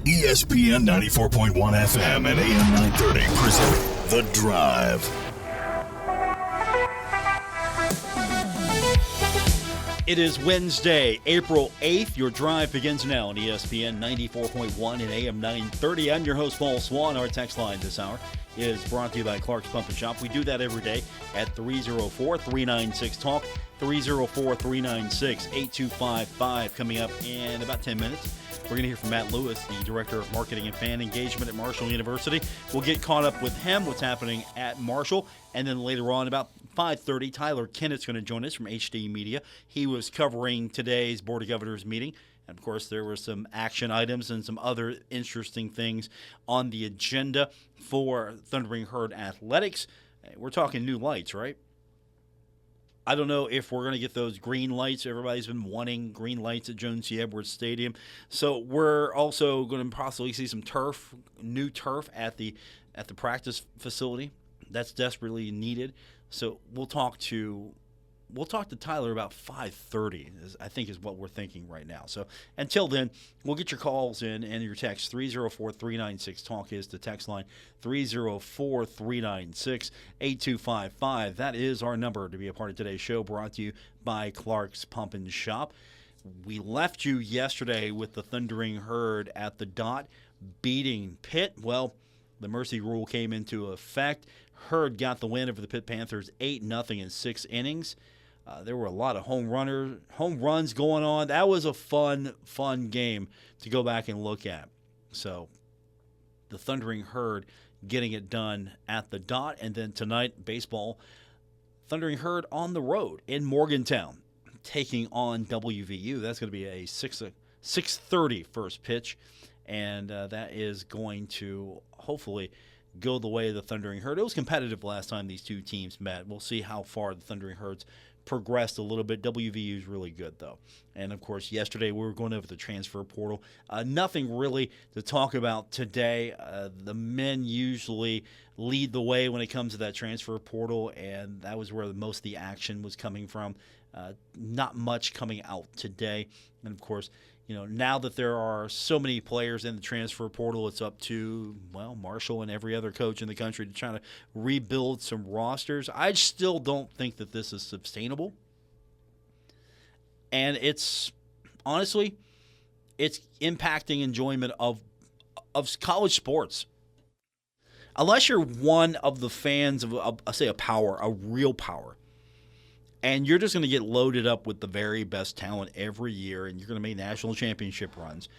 ESPN 94.1 FM and AM 930 present The Drive. It is Wednesday, April 8th. Your drive begins now on ESPN 94.1 and AM 930. I'm your host, Paul Swann. Our text line this hour is brought to you by Clark's Pump and Shop. We do that every day at 304-396-TALK, 304-396-8255. Coming up in about 10 minutes, we're going to hear from Matt Lewis, the Director of Marketing and Fan Engagement at Marshall University. We'll get caught up with him, what's happening at Marshall, and then later on about 5:30, Tyler Kennett's going to join us from HD Media. He was covering today's Board of Governors meeting. And, of course, there were some action items and some other interesting things on the agenda for Thundering Herd Athletics. We're talking new lights, right? I don't know if we're going to get those green lights. Everybody's been wanting green lights at Jones C. Edwards Stadium. So we're also going to possibly see some turf, new turf at the practice facility. That's desperately needed. So we'll talk to Tyler about 5:30, I think is what we're thinking right now. So until then, we'll get your calls in and your text. 304-396-TALK is the text line. 304-396-8255. That is our number to be a part of today's show, brought to you by Clark's Pump and Shop. We left you yesterday with the Thundering Herd at the Dot beating Pitt. Well, the mercy rule came into effect. Herd got the win over the Pitt Panthers 8-0 in 6 innings. There were a lot of home runs going on. That was a fun game to go back and look at. So the Thundering Herd getting it done at the Dot. And then tonight, baseball, Thundering Herd on the road in Morgantown, taking on WVU. That's going to be a 6:30 first pitch. And that is going to hopefully go the way of the Thundering Herd. It was competitive last time these two teams met. We'll see how far the Thundering Herds progressed a little bit. WVU is really good, though. And, of course, yesterday we were going over the transfer portal. Nothing really to talk about today. The men usually lead the way when it comes to that transfer portal, and that was where most of the action was coming from. Not much coming out today. And, of course, now that there are so many players in the transfer portal, it's up to, Marshall and every other coach in the country to try to rebuild some rosters. I still don't think that this is sustainable. And it's impacting enjoyment of college sports. Unless you're one of the fans of, a real power, and you're just going to get loaded up with the very best talent every year, and you're going to make national championship runs.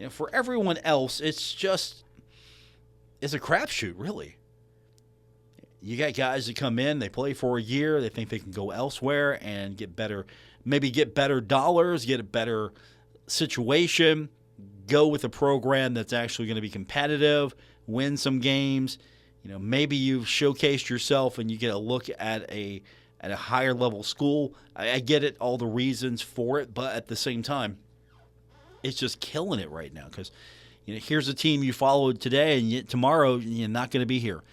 For everyone else, it's a crapshoot, really. You got guys that come in, they play for a year, they think they can go elsewhere and get better dollars, get a better situation, go with a program that's actually going to be competitive, win some games. Maybe you've showcased yourself and you get a look at a higher level school. I get it, all the reasons for it, but at the same time, it's just killing it right now because here's a team you followed today, and yet tomorrow you're not going to be here.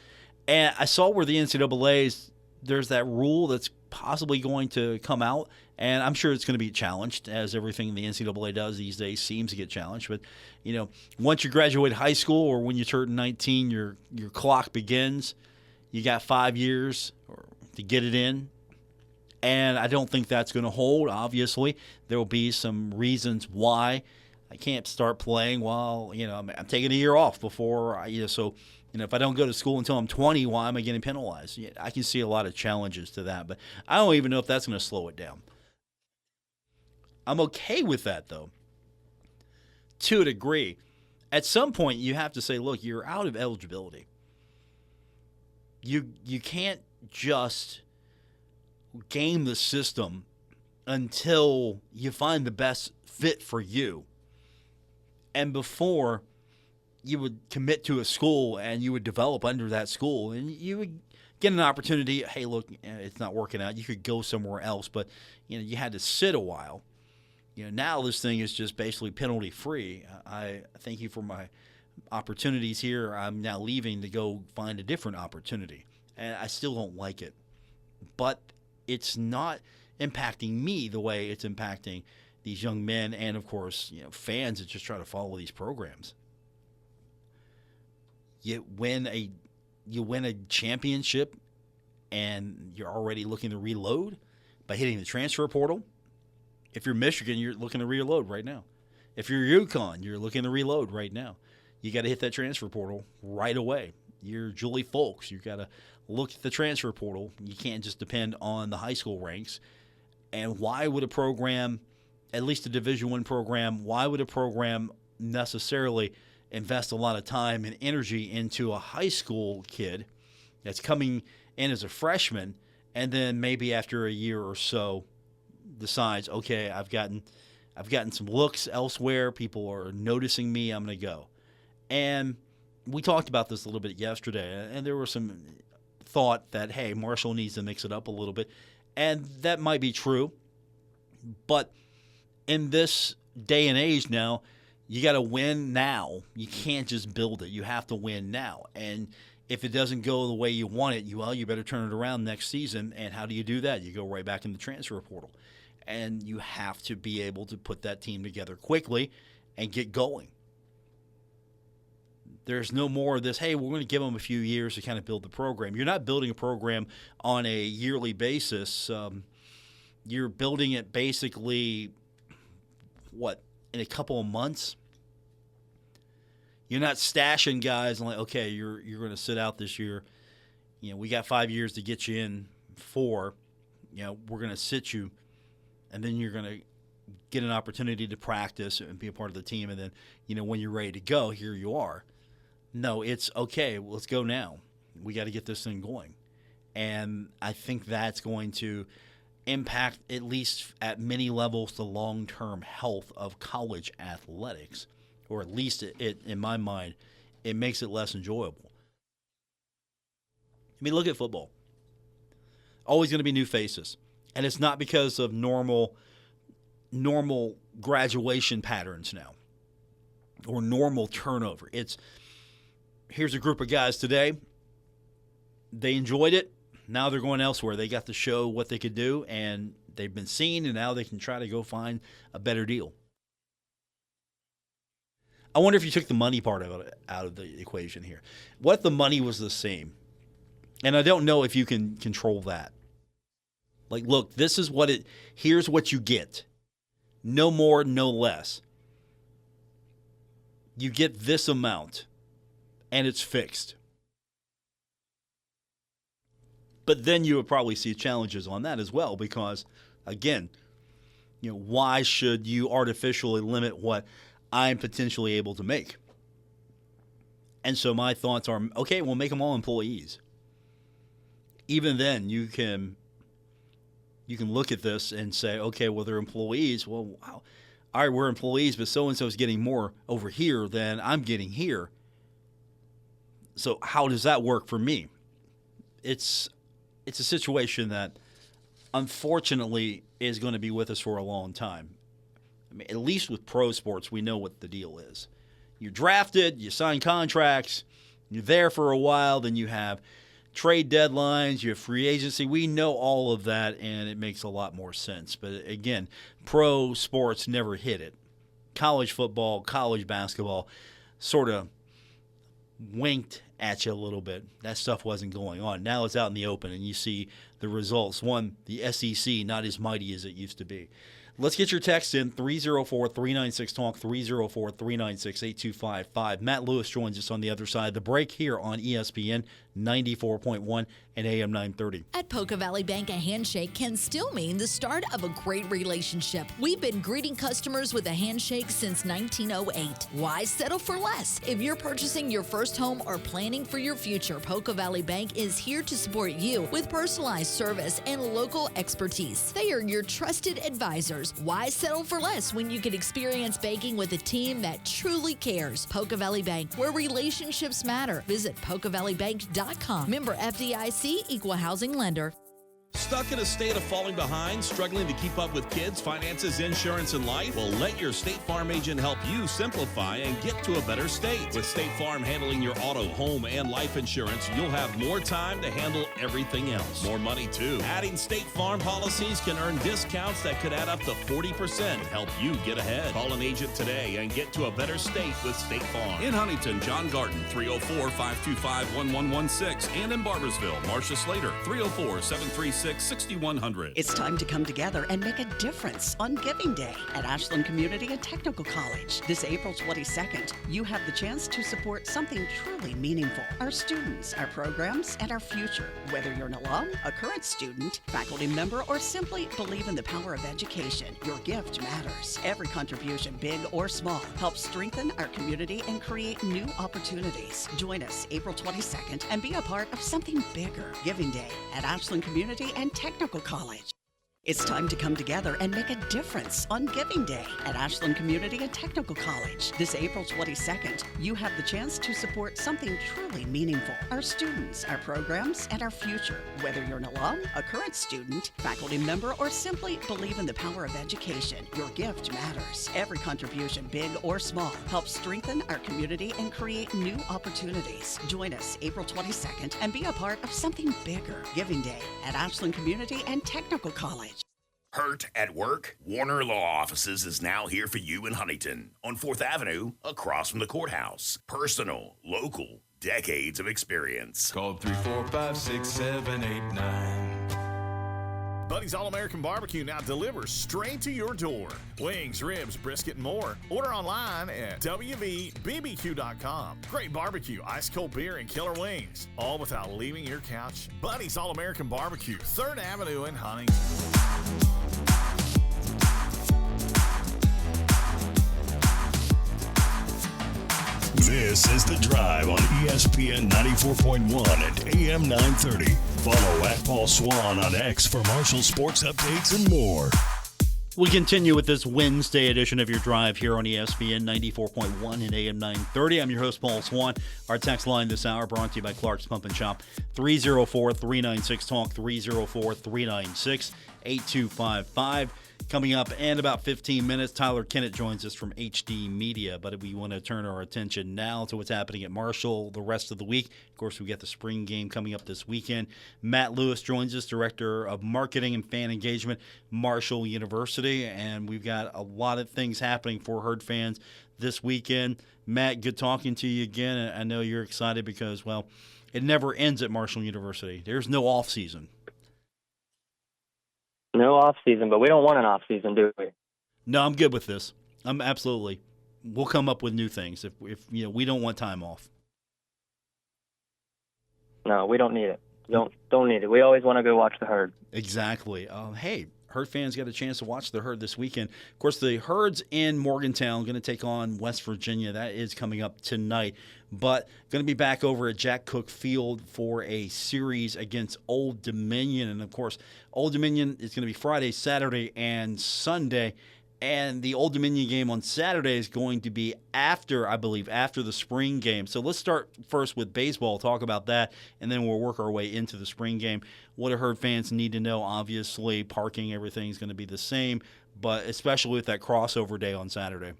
And I saw where the NCAA there's that rule that's possibly going to come out, and I'm sure it's going to be challenged, as everything the NCAA does these days seems to get challenged. But once you graduate high school or when you turn 19, your clock begins. You got 5 years to get it in. And I don't think that's going to hold. Obviously, there will be some reasons why I can't start playing while, I'm taking a year off before, so, if I don't go to school until I'm 20, why am I getting penalized? I can see a lot of challenges to that, but I don't even know if that's going to slow it down. I'm okay with that, though, to a degree. At some point, you have to say, look, you're out of eligibility. You can't just game the system until you find the best fit for you. And before you would commit to a school and you would develop under that school and you would get an opportunity, hey, look, it's not working out. You could go somewhere else, but you had to sit a while. Now this thing is just basically penalty free. I thank you for my opportunities here. I'm now leaving to go find a different opportunity. And I still don't like it. But it's not impacting me the way it's impacting these young men and, of course, fans that just try to follow these programs. You win a championship, and you're already looking to reload by hitting the transfer portal. If you're Michigan, you're looking to reload right now. If you're UConn, you're looking to reload right now. You got to hit that transfer portal right away. You're Julie Folks. You got to look at the transfer portal. You can't just depend on the high school ranks. And why would a program, at least a Division I program, why would a program necessarily invest a lot of time and energy into a high school kid that's coming in as a freshman, and then maybe after a year or so decides, okay, I've gotten some looks elsewhere. People are noticing me. I'm going to go. And we talked about this a little bit yesterday, and there was some thought that, hey, Marshall needs to mix it up a little bit. And that might be true. But in this day and age now, you got to win now. You can't just build it. You have to win now. And if it doesn't go the way you want it, you better turn it around next season. And how do you do that? You go right back in the transfer portal. And you have to be able to put that team together quickly and get going. There's no more of this, hey, we're going to give them a few years to kind of build the program. You're not building a program on a yearly basis. You're building it basically, in a couple of months? You're not stashing guys and like, okay, you're going to sit out this year. We got 5 years to get you in 4. We're going to sit you, and then you're going to get an opportunity to practice and be a part of the team. And then, when you're ready to go, here you are. No, it's okay. Let's go now. We got to get this thing going. And I think that's going to impact, at least at many levels, the long-term health of college athletics. Or at least it, in my mind, it makes it less enjoyable. I mean, look at football. Always going to be new faces. And it's not because of normal graduation patterns now or normal turnover. It's, here's a group of guys today. They enjoyed it. Now they're going elsewhere. They got to show what they could do, and they've been seen, and now they can try to go find a better deal. I wonder if you took the money part of it out of the equation here. What if the money was the same? And I don't know if you can control that. Like, look, this is here's what you get. No more, no less. You get this amount, and it's fixed. But then you would probably see challenges on that as well because, again, why should you artificially limit what I'm potentially able to make? And so my thoughts are, okay, we'll make them all employees. Even then, you can look at this and say, okay, well, they're employees. Well, wow. All right, we're employees, but so-and-so is getting more over here than I'm getting here. So how does that work for me? It's a situation that, unfortunately, is going to be with us for a long time. I mean, at least with pro sports, we know what the deal is. You're drafted, you sign contracts, you're there for a while, then you have trade deadlines, you have free agency. We know all of that, and it makes a lot more sense. But again, pro sports never hit it. College football, college basketball sort of winked at you a little bit. That stuff wasn't going on. Now it's out in the open, and you see the results. One, the SEC, not as mighty as it used to be. Let's get your text in, 304-396-TALK, 304-396-8255. Matt Lewis joins us on the other side of the break here on ESPN 94.1 and AM 930. At Poca Valley Bank, a handshake can still mean the start of a great relationship. We've been greeting customers with a handshake since 1908. Why settle for less? If you're purchasing your first home or planning for your future, Poca Valley Bank is here to support you with personalized service and local expertise. They are your trusted advisors. Why settle for less when you can experience banking with a team that truly cares? Poca Valley Bank, where relationships matter. Visit PocaValleyBank.com. Member FDIC, Equal Housing Lender. Stuck in a state of falling behind, struggling to keep up with kids, finances, insurance, and life? Well, let your State Farm agent help you simplify and get to a better state. With State Farm handling your auto, home, and life insurance, you'll have more time to handle everything else. More money, too. Adding State Farm policies can earn discounts that could add up to 40%. Help you get ahead. Call an agent today and get to a better state with State Farm. In Huntington, John Garden, 304-525-1116. And in Barbersville, Marcia Slater, 304-736-6100. It's time to come together and make a difference on Giving Day at Ashland Community and Technical College. This April 22nd, you have the chance to support something truly meaningful. Our students, our programs, and our future. Whether you're an alum, a current student, faculty member, or simply believe in the power of education, your gift matters. Every contribution, big or small, helps strengthen our community and create new opportunities. Join us April 22nd and be a part of something bigger. Giving Day at Ashland Community and Technical College. It's time to come together and make a difference on Giving Day at Ashland Community and Technical College. This April 22nd, you have the chance to support something truly meaningful. Our students, our programs, and our future. Whether you're an alum, a current student, faculty member, or simply believe in the power of education, your gift matters. Every contribution, big or small, helps strengthen our community and create new opportunities. Join us April 22nd and be a part of something bigger. Giving Day at Ashland Community and Technical College. Hurt at work? Warner Law Offices is now here for you in Huntington on 4th Avenue, across from the courthouse. Personal, local, decades of experience. Call 345-6789. Buddy's All-American Barbecue now delivers straight to your door. Wings, ribs, brisket, and more. Order online at wvbbq.com. Great barbecue, ice-cold beer, and killer wings. All without leaving your couch. Buddy's All-American Barbecue, 3rd Avenue in Huntington. This is The Drive on ESPN 94.1 and AM 930. Follow at Paul Swann on X for Marshall sports updates and more. We continue with this Wednesday edition of Your Drive here on ESPN 94.1 and AM 930. I'm your host, Paul Swann. Our text line this hour brought to you by Clark's Pump and Shop, 304-396-TALK, 304-396-8255. Coming up in about 15 minutes, Tyler Kennett joins us from HD Media, but we want to turn our attention now to what's happening at Marshall the rest of the week. Of course, we got the spring game coming up this weekend. Matt Lewis joins us, Director of Marketing and Fan Engagement, Marshall University, and we've got a lot of things happening for Herd fans this weekend. Matt, good talking to you again. I know you're excited because, well, it never ends at Marshall University. There's no off season. No off season, but we don't want an off season, do we? No, I'm good with this. I'm absolutely. We'll come up with new things if you know we don't want time off. No, we don't need it. Don't need it. We always want to go watch the Herd. Exactly. Hey, Herd fans got a chance to watch the Herd this weekend. Of course, the Herd's in Morgantown, going to take on West Virginia. That is coming up tonight. But going to be back over at Jack Cook Field for a series against Old Dominion. And, of course, Old Dominion is going to be Friday, Saturday, and Sunday. And the Old Dominion game on Saturday is going to be after the spring game. So let's start first with baseball, talk about that, and then we'll work our way into the spring game. What do Herd fans need to know? Obviously, parking, everything is going to be the same, but especially with that crossover day on Saturday.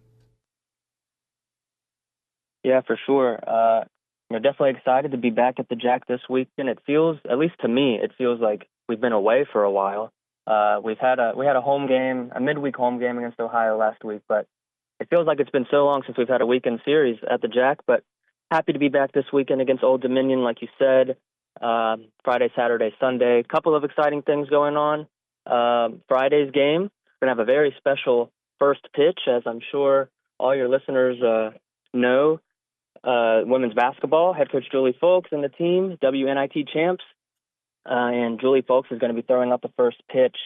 Yeah, for sure. Definitely excited to be back at the Jack this weekend. It feels, at least to me, it feels like we've been away for a while. We had a home game, a midweek home game against Ohio last week, but it feels like it's been so long since we've had a weekend series at the Jack. But happy to be back this weekend against Old Dominion, like you said. Friday, Saturday, Sunday. A couple of exciting things going on. Friday's game, we're going to have a very special first pitch, as I'm sure all your listeners know. Women's basketball, head coach Julie Folks and the team, WNIT champs. And Julie Folks is going to be throwing up the first pitch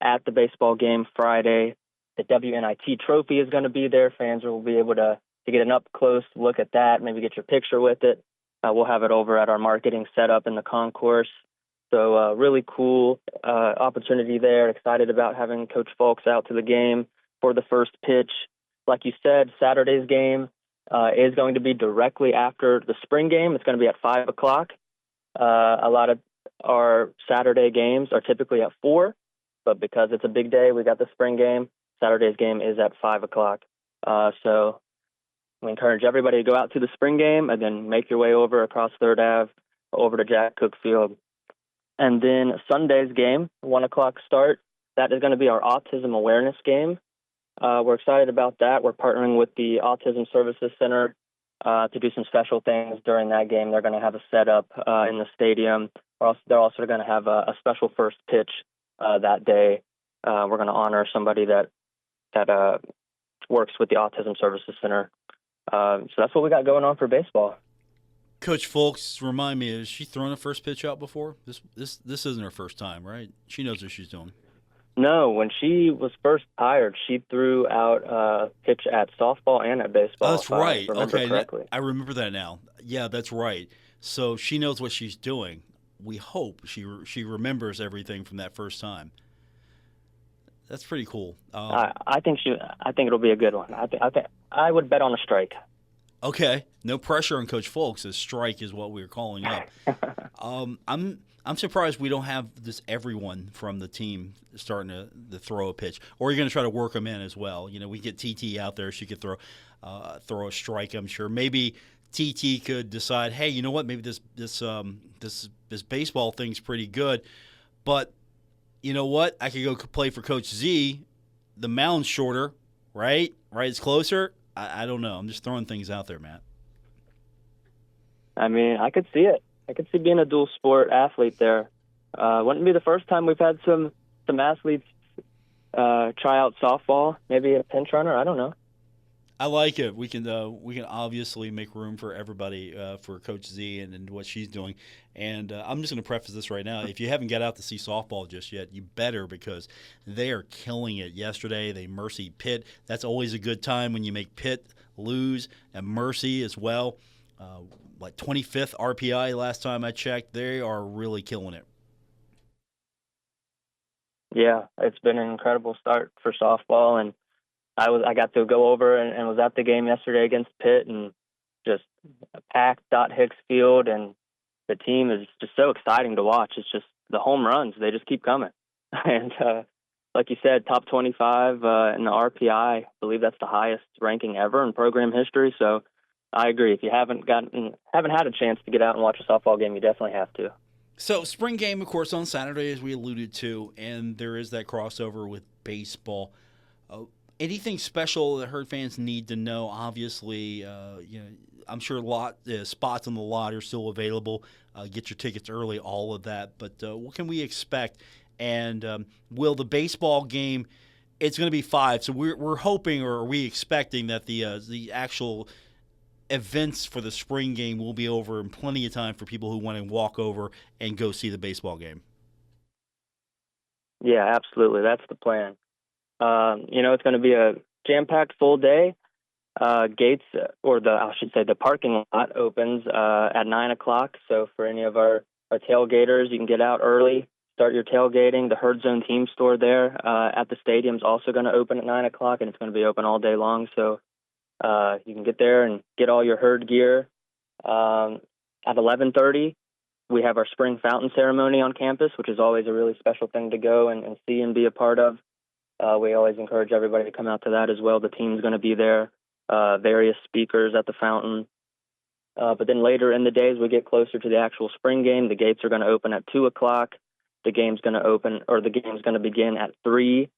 at the baseball game Friday. The WNIT trophy is going to be there. Fans will be able to get an up-close look at that, maybe get your picture with it. We'll have it over at our marketing setup in the concourse. So really cool opportunity there. Excited about having Coach Folks out to the game for the first pitch. Like you said, Saturday's game is going to be directly after the spring game. It's going to be at 5 o'clock. A lot of our Saturday games are typically at 4, but because it's a big day, we got the spring game. Saturday's game is at 5 o'clock. So we encourage everybody to go out to the spring game and then make your way over across 3rd Ave over to Jack Cook Field. And then Sunday's game, 1 o'clock start, that is going to be our autism awareness game. We're excited about that. We're partnering with the Autism Services Center to do some special things during that game. They're going to have a setup in the stadium. They're also going to have a special first pitch that day. We're going to honor somebody that works with the Autism Services Center. So that's what we got going on for baseball. Coach Folks, remind me, has she thrown a first pitch out before? This isn't her first time, right? She knows what she's doing. No, when she was first hired, she threw out a pitch at softball and at baseball. Oh, that's right. I remember correctly. I remember that now. Yeah, that's right. So she knows what she's doing. We hope she remembers everything from that first time. That's pretty cool. I think it'll be a good one. I would bet on a strike. Okay, no pressure on Coach Folks. A strike is what we're calling up. I'm surprised we don't have this everyone from the team starting to throw a pitch, or you're going to try to work them in as well. You know, we get TT out there; she could throw a strike. I'm sure. Maybe TT could decide, hey, you know what? Maybe this baseball thing's pretty good, but you know what? I could go play for Coach Z. The mound's shorter, right? Right, it's closer. I don't know. I'm just throwing things out there, Matt. I mean, I could see it. I could see being a dual sport athlete there. Wouldn't be the first time we've had some athletes try out softball. Maybe a pinch runner. I don't know. I like it. We can obviously make room for everybody for Coach Z and what she's doing. And I'm just going to preface this right now. If you haven't got out to see softball just yet, you better, because they are killing it. Yesterday they mercy Pitt. That's always a good time when you make Pitt lose, and Mercy as well. 25th RPI last time I checked. They are really killing it. Yeah, it's been an incredible start for softball, and I got to go over and was at the game yesterday against Pitt, and just packed Hicks Field, and the team is just so exciting to watch. It's just the home runs, they just keep coming. And like you said, top 25 in the RPI. I believe that's the highest ranking ever in program history. So I agree. If you haven't had a chance to get out and watch a softball game, you definitely have to. So spring game, of course, on Saturday, as we alluded to, and there is that crossover with baseball. Anything special that Herd fans need to know? Obviously, I'm sure spots on the lot are still available. Get your tickets early, all of that. But what can we expect? And will the baseball game? It's going to be 5. So we're hoping, or are we expecting that the actual events for the spring game will be over in plenty of time for people who want to walk over and go see the baseball game? Yeah, absolutely. That's the plan. It's going to be a jam-packed full day. Gates, the parking lot opens at 9 o'clock. So for any of our tailgaters, you can get out early, start your tailgating. The Herd Zone team store there at the stadium is also going to open at 9 o'clock, and it's going to be open all day long. So you can get there and get all your Herd gear. At 11:30, we have our spring fountain ceremony on campus, which is always a really special thing to go and see and be a part of. We always encourage everybody to come out to that as well. The team's going to be there, various speakers at the fountain. But then later in the day, as we get closer to the actual spring game, the gates are going to open at 2 o'clock. The game's going to begin at 3.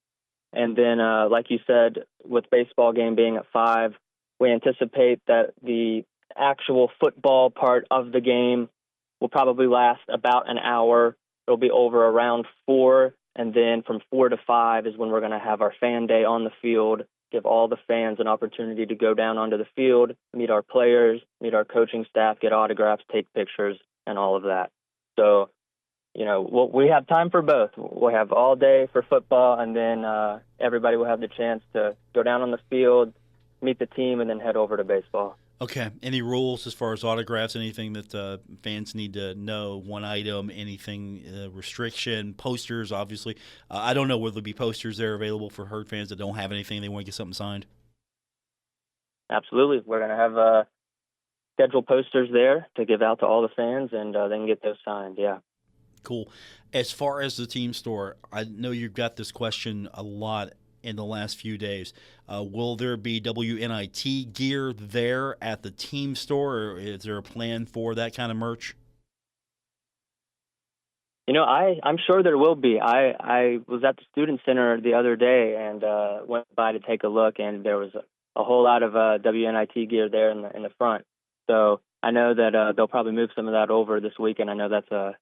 And then, like you said, with baseball game being at 5, we anticipate that the actual football part of the game will probably last about an hour. It'll be over around 4. And then from 4 to 5 is when we're going to have our fan day on the field, give all the fans an opportunity to go down onto the field, meet our players, meet our coaching staff, get autographs, take pictures, and all of that. So, we have time for both. We'll have all day for football, and then everybody will have the chance to go down on the field, meet the team, and then head over to baseball. Okay. Any rules as far as autographs, anything that fans need to know? One item, anything, restriction, posters, obviously. I don't know whether there'll be posters there available for Herd fans that don't have anything, they want to get something signed. Absolutely. We're going to have scheduled posters there to give out to all the fans, and they can get those signed, yeah. cool. As far as the team store, I know you've got this question a lot in the last few days. Will there be WNIT gear there at the team store, or is there a plan for that kind of merch? I'm sure there will be. I was at the Student Center the other day and went by to take a look, and there was a whole lot of WNIT gear there in the front. So I know that they'll probably move some of that over this weekend. I know that's a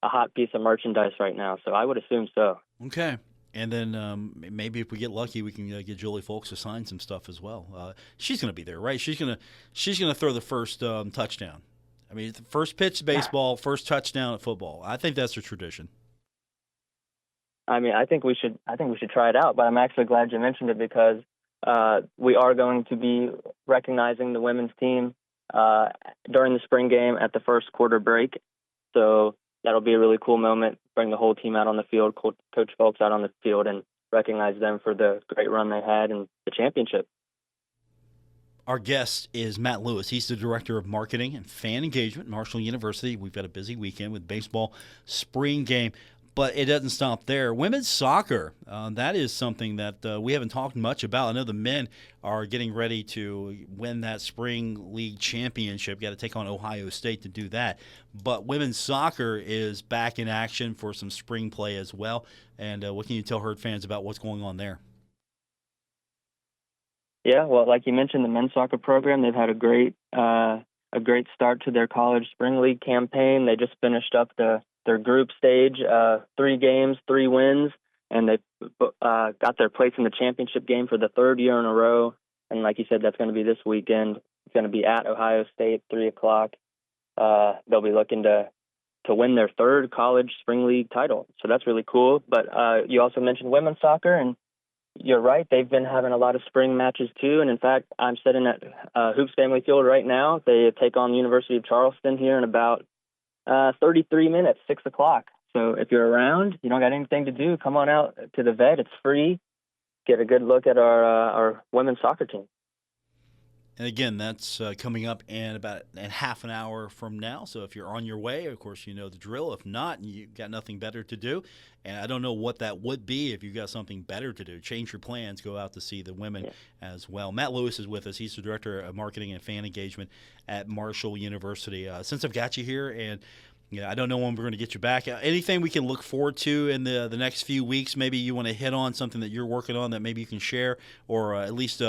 hot piece of merchandise right now, so I would assume so. Okay. And then maybe if we get lucky, we can get Julie Folks to sign some stuff as well. She's going to be there, right? She's gonna throw the first touchdown. I mean, first pitch baseball, first touchdown at football. I think that's a tradition. I mean, I think we should try it out. But I'm actually glad you mentioned it because we are going to be recognizing the women's team during the spring game at the first quarter break. So that'll be a really cool moment. Bring the whole team out on the field, Coach Folks out on the field, and recognize them for the great run they had and the championship. Our guest is Matt Lewis. He's the Director of Marketing and Fan Engagement at Marshall University. We've got a busy weekend with baseball spring game, but it doesn't stop there. Women's soccer, that is something that we haven't talked much about. I know the men are getting ready to win that spring league championship. Got to take on Ohio State to do that. But women's soccer is back in action for some spring play as well. And what can you tell Herd fans about what's going on there? Yeah, well, like you mentioned, the men's soccer program, they've had a great start to their college spring league campaign. They just finished up their group stage, 3 games, 3 wins, and they got their place in the championship game for the 3rd year in a row. And like you said, that's going to be this weekend. It's going to be at Ohio State, 3 o'clock. They'll be looking to win their 3rd college spring league title. So that's really cool. But you also mentioned women's soccer, and you're right. They've been having a lot of spring matches too. And in fact, I'm sitting at Hoops Family Field right now. They take on the University of Charleston here in about 33 minutes, 6 o'clock. So if you're around, you don't got anything to do, come on out to the vet. It's free. Get a good look at our women's soccer team. And again, that's coming up in about half an hour from now. So if you're on your way, of course, you know the drill. If not, you've got nothing better to do. And I don't know what that would be if you've got something better to do. Change your plans. Go out to see the women as well. Matt Lewis is with us. He's the Director of Marketing and Fan Engagement at Marshall University. Since I've got you here, and I don't know when we're going to get you back. Anything we can look forward to in the next few weeks? Maybe you want to hit on something that you're working on that maybe you can share, or at least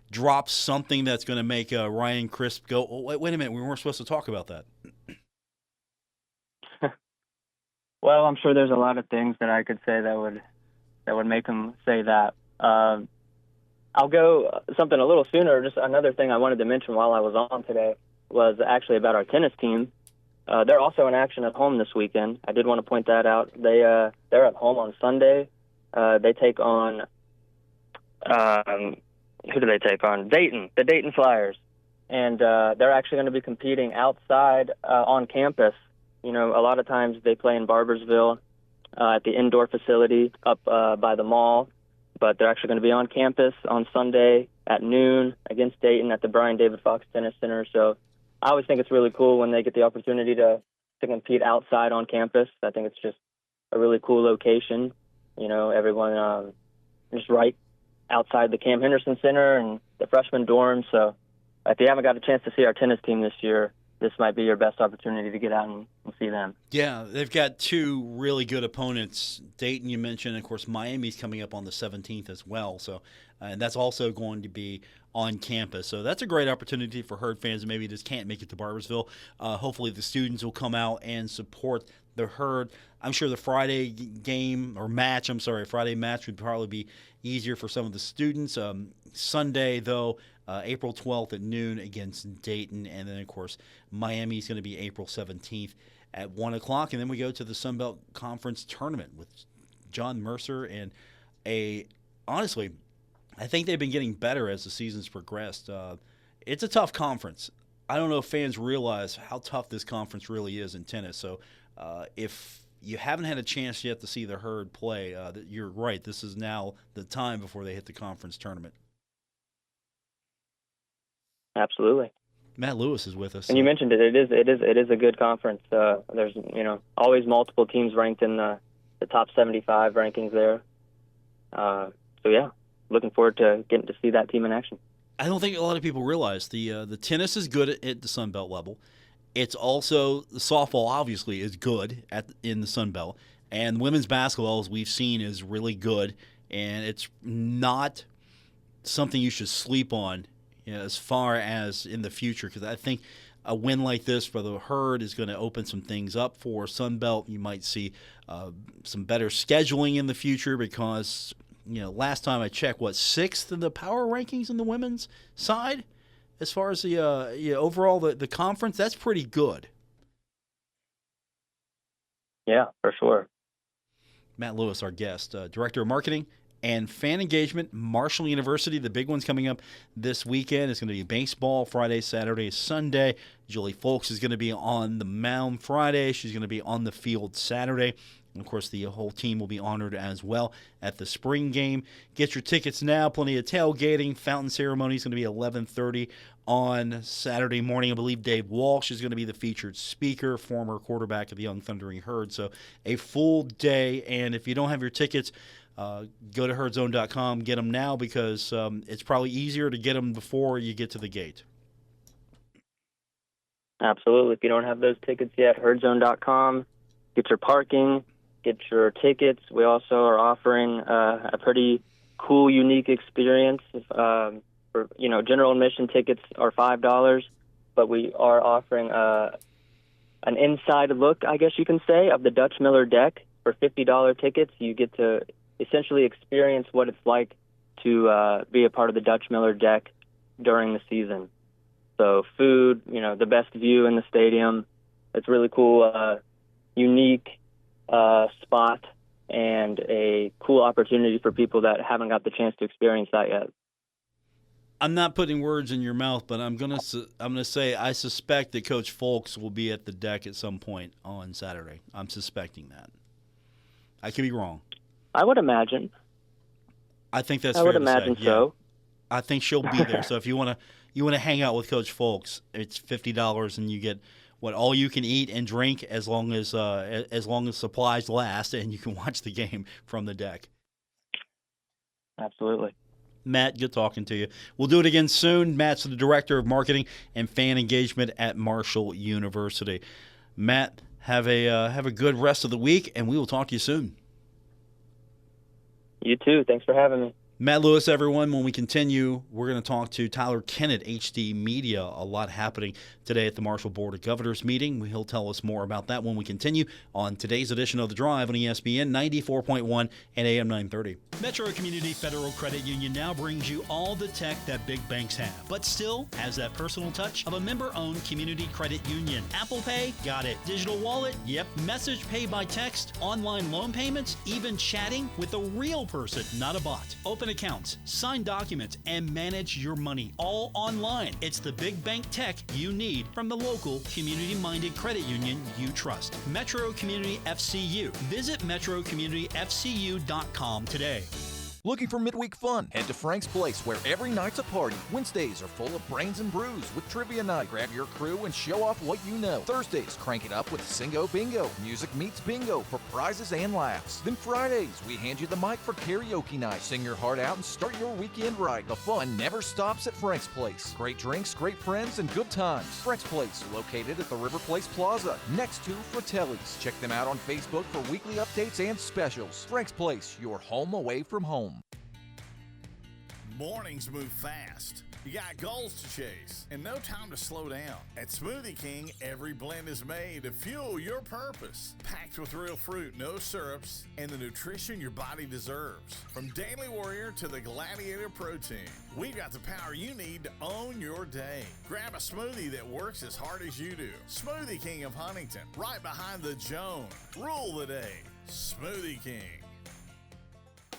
drop something that's going to make Ryan Crisp go, oh, wait a minute, we weren't supposed to talk about that. Well, I'm sure there's a lot of things that I could say that would make him say that. I'll go something a little sooner. Just another thing I wanted to mention while I was on today was actually about our tennis team. They're also in action at home this weekend. I did want to point that out. They're at home on Sunday. They take on who do they take on? Dayton, the Dayton Flyers, and they're actually going to be competing outside on campus. You know, a lot of times they play in Barbersville at the indoor facility up by the mall, but they're actually going to be on campus on Sunday at noon against Dayton at the Brian David Fox Tennis Center. So I always think it's really cool when they get the opportunity to compete outside on campus. I think it's just a really cool location. You know, everyone just right outside the Cam Henderson Center and the freshman dorm. So if you haven't got a chance to see our tennis team this year, this might be your best opportunity to get out and see them. Yeah, they've got 2 really good opponents. Dayton, you mentioned, of course, Miami's coming up on the 17th as well. So, and that's also going to be on campus. So that's a great opportunity for Herd fans who maybe just can't make it to Barbersville. Hopefully the students will come out and support the Herd. I'm sure the Friday match would probably be easier for some of the students. Sunday, though, April 12th at noon against Dayton. And then, of course, Miami's going to be April 17th at 1 o'clock. And then we go to the Sun Belt Conference Tournament with John Mercer. And honestly, I think they've been getting better as the season's progressed. It's a tough conference. I don't know if fans realize how tough this conference really is in tennis. So if you haven't had a chance yet to see the Herd play, you're right. This is now the time before they hit the conference tournament. Absolutely. Matt Lewis is with us. And you mentioned it. It is a good conference. There's always multiple teams ranked in the top 75 rankings there. So yeah, looking forward to getting to see that team in action. I don't think a lot of people realize the tennis is good at the Sun Belt level. It's also the softball obviously is good in the Sun Belt, and women's basketball, as we've seen, is really good. And it's not something you should sleep on, as far as in the future, because I think a win like this for the Herd is going to open some things up for Sunbelt. You might see some better scheduling in the future because, last time I checked, 6th in the power rankings in the women's side as far as the overall the conference. That's pretty good. Yeah, for sure. Matt Lewis, our guest, Director of Marketing and Fan Engagement, Marshall University. The big one's coming up this weekend. It's going to be baseball Friday, Saturday, Sunday. Julie Folks is going to be on the mound Friday. She's going to be on the field Saturday. And, of course, the whole team will be honored as well at the spring game. Get your tickets now. Plenty of tailgating. Fountain ceremony is going to be 11:30 on Saturday morning. I believe Dave Walsh is going to be the featured speaker, former quarterback of the Young Thundering Herd. So a full day. And if you don't have your tickets, go to herdzone.com, get them now because it's probably easier to get them before you get to the gate. Absolutely. If you don't have those tickets yet, herdzone.com, get your parking, get your tickets. We also are offering a pretty cool, unique experience. For general admission tickets are $5, but we are offering an inside look, I guess you can say, of the Dutch Miller deck for $50 tickets. You get to essentially experience what it's like to be a part of the Dutch Miller deck during the season. So food, the best view in the stadium. It's really cool, unique spot and a cool opportunity for people that haven't got the chance to experience that yet. I'm not putting words in your mouth, but I'm gonna say I suspect that Coach Folks will be at the deck at some point on Saturday. I'm suspecting that. I could be wrong. I would imagine. I think that's I fair would imagine to say. so. Yeah. I think she'll be there. So if you want to hang out with Coach Folks, it's $50 and you get all you can eat and drink as long as supplies last, and you can watch the game from the deck. Absolutely. Matt, good talking to you. We'll do it again soon. Matt's the Director of Marketing and Fan Engagement at Marshall University. Matt, have a good rest of the week, and we will talk to you soon. You too. Thanks for having me. Matt Lewis, everyone. When we continue, we're going to talk to Tyler Kennett, HD Media. A lot happening today at the Marshall Board of Governors meeting. He'll tell us more about that when we continue on today's edition of The Drive on ESPN 94.1 and AM 930. Metro Community Federal Credit Union now brings you all the tech that big banks have, but still has that personal touch of a member-owned community credit union. Apple Pay? Got it. Digital wallet? Yep. Message pay by text? Online loan payments? Even chatting with a real person, not a bot. Open accounts, sign documents, and manage your money all online. It's the big bank tech you need from the local community-minded credit union you trust. Metro Community FCU. Visit metrocommunityfcu.com today. Looking for midweek fun? Head to Frank's Place, where every night's a party. Wednesdays are full of brains and brews with trivia night. Grab your crew and show off what you know. Thursdays, crank it up with Singo Bingo. Music meets bingo for prizes and laughs. Then Fridays, we hand you the mic for karaoke night. Sing your heart out and start your weekend right. The fun never stops at Frank's Place. Great drinks, great friends, and good times. Frank's Place, located at the River Place Plaza, next to Fratelli's. Check them out on Facebook for weekly updates and specials. Frank's Place, your home away from home. Mornings move fast. You got goals to chase and no time to slow down. At Smoothie King, every blend is made to fuel your purpose. Packed with real fruit, no syrups, and the nutrition your body deserves. From Daily Warrior to the Gladiator Protein, we've got the power you need to own your day. Grab a smoothie that works as hard as you do. Smoothie King of Huntington, right behind the Joan. Rule the day. Smoothie King.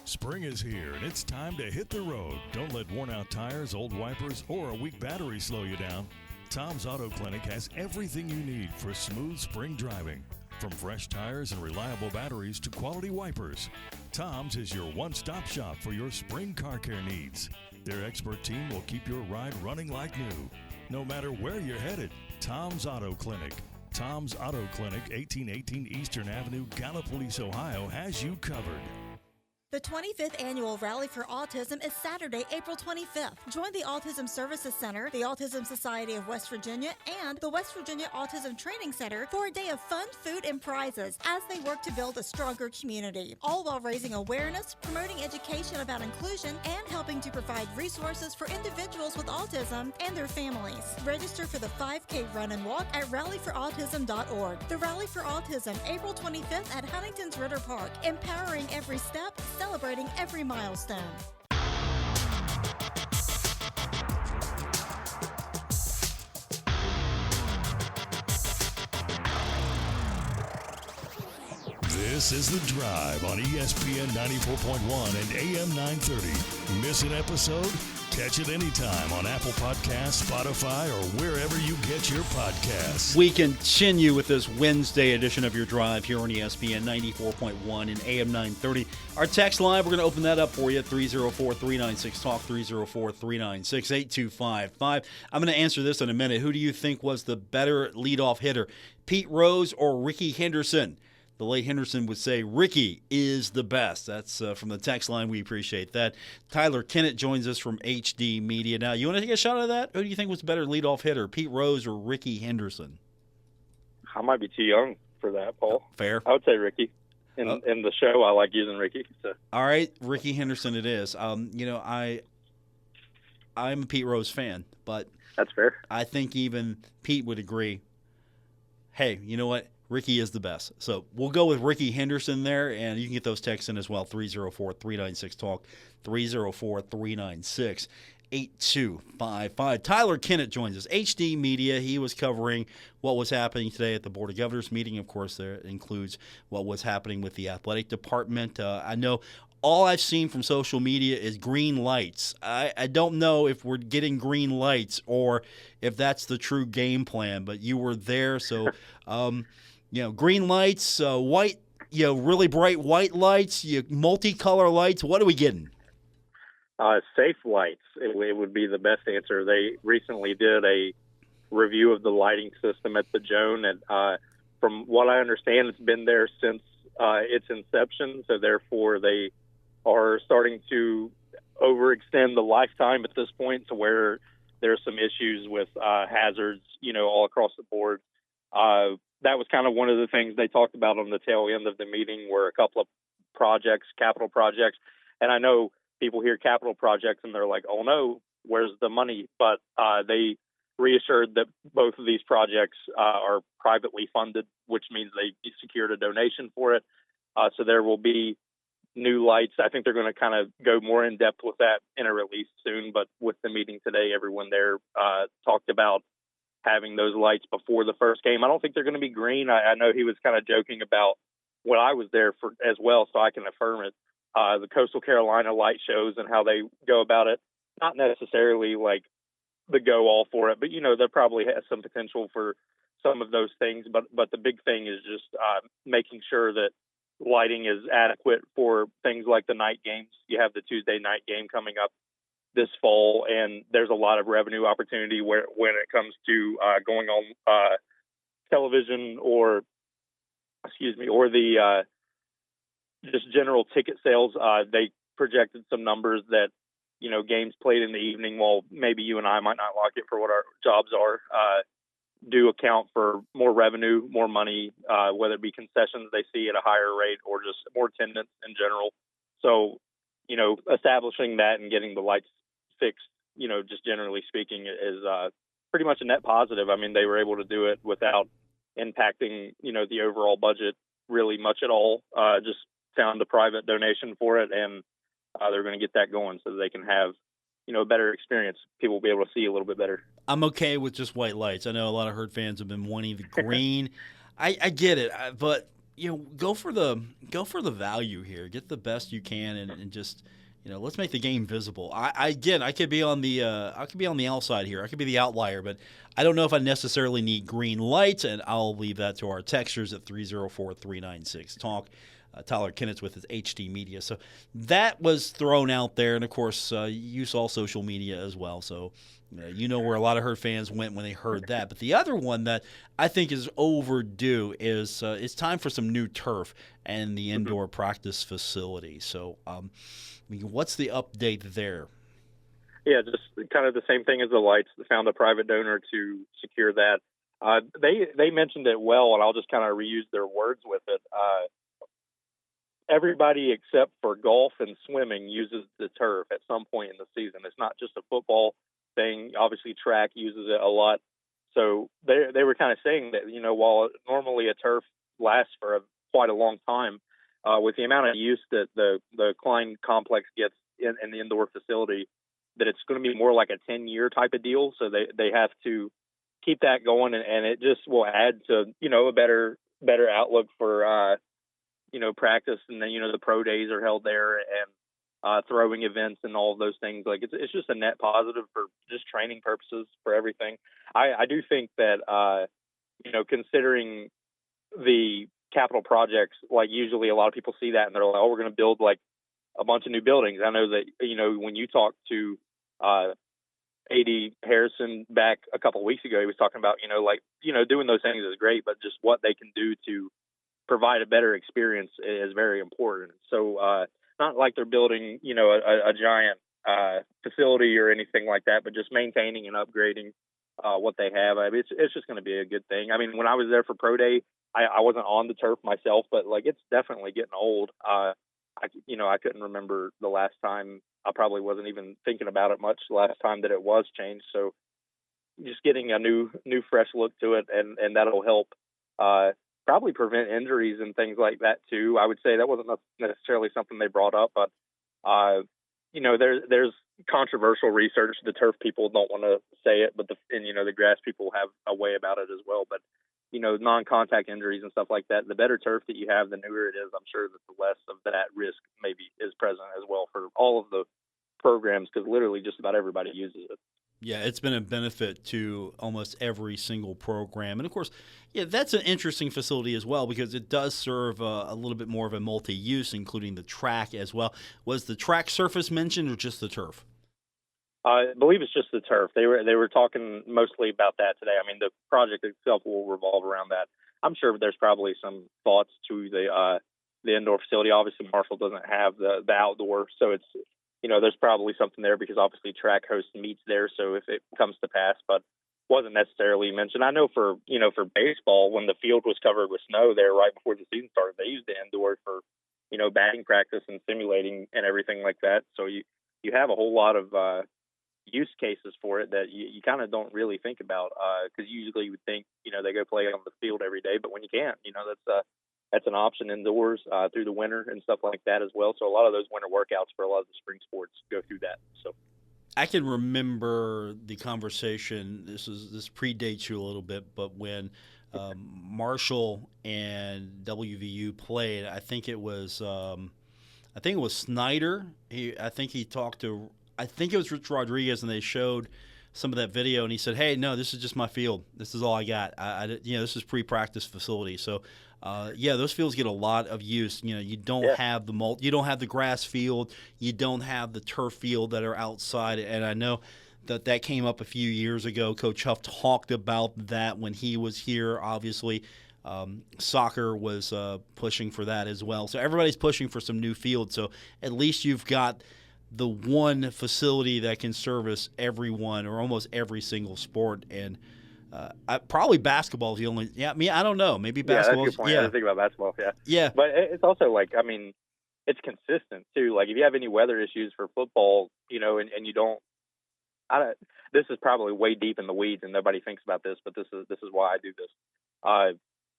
Spring is here, and it's time to hit the road. Don't let worn-out tires, old wipers, or a weak battery slow you down. Tom's Auto Clinic has everything you need for smooth spring driving. From fresh tires and reliable batteries to quality wipers, Tom's is your one-stop shop for your spring car care needs. Their expert team will keep your ride running like new. No matter where you're headed, Tom's Auto Clinic. Tom's Auto Clinic, 1818 Eastern Avenue, Gallipolis, Ohio, has you covered. The 25th Annual Rally for Autism is Saturday, April 25th. Join the Autism Services Center, the Autism Society of West Virginia, and the West Virginia Autism Training Center for a day of fun, food, and prizes as they work to build a stronger community, all while raising awareness, promoting education about inclusion, and helping to provide resources for individuals with autism and their families. Register for the 5K run and walk at rallyforautism.org. The Rally for Autism, April 25th at Huntington's Ritter Park, empowering every step, celebrating every milestone. This is The Drive on ESPN 94.1 and AM 930. Miss an episode? Catch it anytime on Apple Podcasts, Spotify, or wherever you get your podcasts. We continue with this Wednesday edition of Your Drive here on ESPN 94.1 and AM 930. Our text line, we're going to open that up for you at 304-396-TALK, 304-396-8255. I'm going to answer this in a minute. Who do you think was the better leadoff hitter, Pete Rose or Ricky Henderson? The late Henderson would say Ricky is the best. That's from the text line. We appreciate that. Tyler Kennett joins us from HD Media. Now, you want to take a shot at that? Who do you think was the better leadoff hitter, Pete Rose or Ricky Henderson? I might be too young for that, Paul. Fair. I would say Ricky. In the show, I like using Ricky. So. All right, Ricky Henderson it is. I'm a Pete Rose fan, but that's fair. I think even Pete would agree, hey, you know what? Ricky is the best. So we'll go with Ricky Henderson there, and you can get those texts in as well, 304-396-TALK, 304-396-8255. Tyler Kennett joins us, HD Media. He was covering what was happening today at the Board of Governors meeting. Of course, there includes what was happening with the athletic department. I know all I've seen from social media is green lights. I don't know if we're getting green lights or if that's the true game plan, but you were there, so green lights, white, really bright white lights, multicolor lights. What are we getting? Safe lights. It would be the best answer. They recently did a review of the lighting system at the Joan, and from what I understand, it's been there since its inception. So therefore, they are starting to overextend the lifetime at this point to where there's some issues with hazards, all across the board. That was kind of one of the things they talked about on the tail end of the meeting were a couple of projects, capital projects. And I know people hear capital projects and they're like, oh no, where's the money? But they reassured that both of these projects are privately funded, which means they secured a donation for it. So there will be new lights. I think they're going to kind of go more in depth with that in a release soon. But with the meeting today, everyone there talked about having those lights before the first game. I don't think they're going to be green. I know he was kind of joking about what I was there for as well, so I can affirm it. The Coastal Carolina light shows and how they go about it, not necessarily like the go all for it, but there probably has some potential for some of those things. But the big thing is just making sure that lighting is adequate for things like the night games. You have the Tuesday night game coming up this fall, and there's a lot of revenue opportunity when it comes to going on television or the just general ticket sales. They projected some numbers that games played in the evening, while maybe you and I might not like it for what our jobs are, do account for more revenue, more money, whether it be concessions they see at a higher rate or just more attendance in general. So establishing that and getting the lights fixed, just generally speaking, is pretty much a net positive. I mean, they were able to do it without impacting, the overall budget really much at all. Just found a private donation for it, and they're going to get that going so that they can have, a better experience. People will be able to see a little bit better. I'm okay with just white lights. I know a lot of Herd fans have been wanting the green. I get it, but go for the value here. Get the best you can, and just let's make the game visible. I could be on the outside here. I could be the outlier, but I don't know if I necessarily need green lights, and I'll leave that to our texters at 304-396-TALK. Tyler Kennett's with his HD Media. So that was thrown out there, and of course, you saw social media as well. So You know where a lot of Herd fans went when they heard that. But the other one that I think is overdue is it's time for some new turf and the indoor practice facility. So, what's the update there? Yeah, just kind of the same thing as the lights. They found a private donor to secure that. They mentioned it well, and I'll just kind of reuse their words with it. Everybody except for golf and swimming uses the turf at some point in the season. It's not just a football thing. Obviously, track uses it a lot. So they were kind of saying that, while normally a turf lasts for quite a long time, with the amount of use that the Klein complex gets in the indoor facility, that it's going to be more like a 10-year type of deal. So they have to keep that going, and it just will add to, a better outlook for, practice. And then, the pro days are held there, and throwing events and all of those things. Like it's just a net positive for just training purposes for everything. I do think that, considering the capital projects, like usually a lot of people see that and they're like, oh, we're going to build like a bunch of new buildings. I know that, when you talked to A.D. Harrison back a couple of weeks ago, he was talking about, doing those things is great, but just what they can do to provide a better experience is very important. So not like they're building, a giant facility or anything like that, but just maintaining and upgrading what they have. I mean, it's just going to be a good thing. I mean, when I was there for Pro Day, I wasn't on the turf myself, but like it's definitely getting old. I couldn't remember the last time. I probably wasn't even thinking about it much the last time that it was changed. So just getting a new fresh look to it, and that'll help probably prevent injuries and things like that too. I would say that wasn't necessarily something they brought up, but there's controversial research. The turf people don't want to say it, but the grass people have a way about it as well. But non-contact injuries and stuff like that, the better turf that you have, the newer it is, I'm sure that the less of that risk maybe is present as well for all of the programs, because literally just about everybody uses it. Yeah, it's been a benefit to almost every single program. And, of course, that's an interesting facility as well because it does serve a little bit more of a multi-use, including the track as well. Was the track surface mentioned or just the turf? I believe it's just the turf. They were talking mostly about that today. I mean, the project itself will revolve around that. I'm sure there's probably some thoughts to the indoor facility. Obviously, Marshall doesn't have the outdoor, so it's there's probably something there because obviously track hosts meets there. So if it comes to pass, but wasn't necessarily mentioned. I know for baseball, when the field was covered with snow there right before the season started, they used the indoor for batting practice and simulating and everything like that. So you have a whole lot of use cases for it that you kind of don't really think about because usually you would think they go play on the field every day, but when you can't, that's an option indoors through the winter and stuff like that as well. So a lot of those winter workouts for a lot of the spring sports go through that. So I can remember the conversation. This predates you a little bit, but when Marshall and WVU played, I think it was Snyder. I think it was Rich Rodriguez, and they showed some of that video, and he said, "Hey, no, this is just my field. This is all I got. This is pre-practice facility." So, those fields get a lot of use. You don't have you don't have the grass field, you don't have the turf field that are outside. And I know that came up a few years ago. Coach Huff talked about that when he was here. Obviously, soccer was pushing for that as well. So everybody's pushing for some new fields. So at least you've got the one facility that can service everyone or almost every single sport. And probably basketball is the only. Yeah, I don't know. Maybe basketball. That's a good point. I didn't think about basketball. Yeah. But it's also it's consistent too. Like if you have any weather issues for football, and you don't. This is probably way deep in the weeds, and nobody thinks about this. But this is why I do this.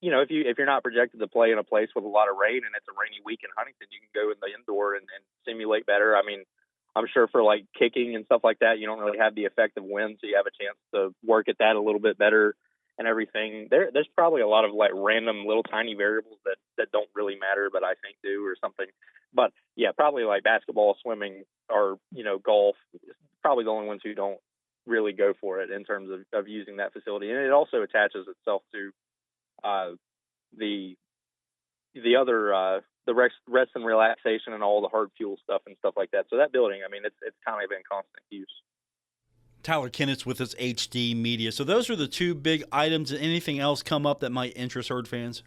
If you're not projected to play in a place with a lot of rain and it's a rainy week in Huntington, you can go in the indoor and simulate better. I mean, I'm sure for like kicking and stuff like that, you don't really have the effect of wind, so you have a chance to work at that a little bit better and everything. There's probably a lot of like random little tiny variables that don't really matter, but I think do or something. But yeah, probably like basketball, swimming, or golf, probably the only ones who don't really go for it in terms of using that facility. And it also attaches itself to the other the rest and relaxation and all the hard fuel stuff and stuff like that. So that building, I mean, it's kind of in constant use. Tyler Kennett's with us, HD Media. So those are the two big items. Anything else come up that might interest Herd fans?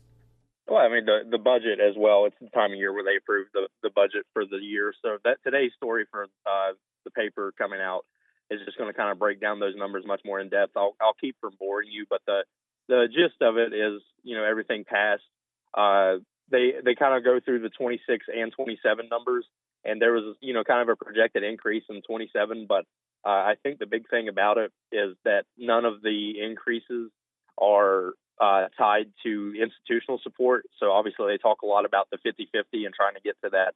Well, I mean, the budget as well. It's the time of year where they approve the budget for the year. So that today's story for the paper coming out is just going to kind of break down those numbers much more in depth. I'll keep from boring you, but the gist of it is, everything passed. They kind of go through the 26 and 27 numbers, and there was, kind of a projected increase in 27. But I think the big thing about it is that none of the increases are tied to institutional support. So obviously they talk a lot about the 50-50 and trying to get to that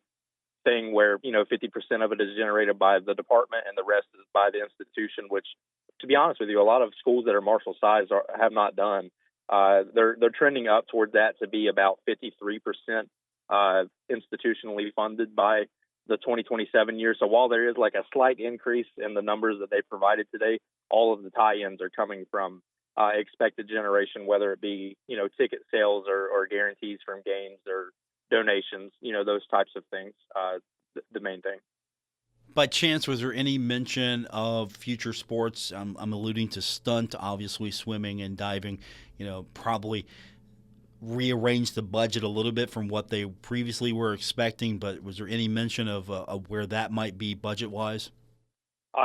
thing where, 50% of it is generated by the department and the rest is by the institution, which, to be honest with you, a lot of schools that are Marshall size have not done. They're trending up towards that to be about 53% institutionally funded by the 2027 year. So while there is like a slight increase in the numbers that they provided today, all of the tie-ins are coming from expected generation, whether it be, ticket sales or guarantees from games or donations, those types of things, the main thing. By chance, was there any mention of future sports? I'm alluding to stunt, obviously swimming and diving, probably rearrange the budget a little bit from what they previously were expecting, but was there any mention of where that might be budget-wise?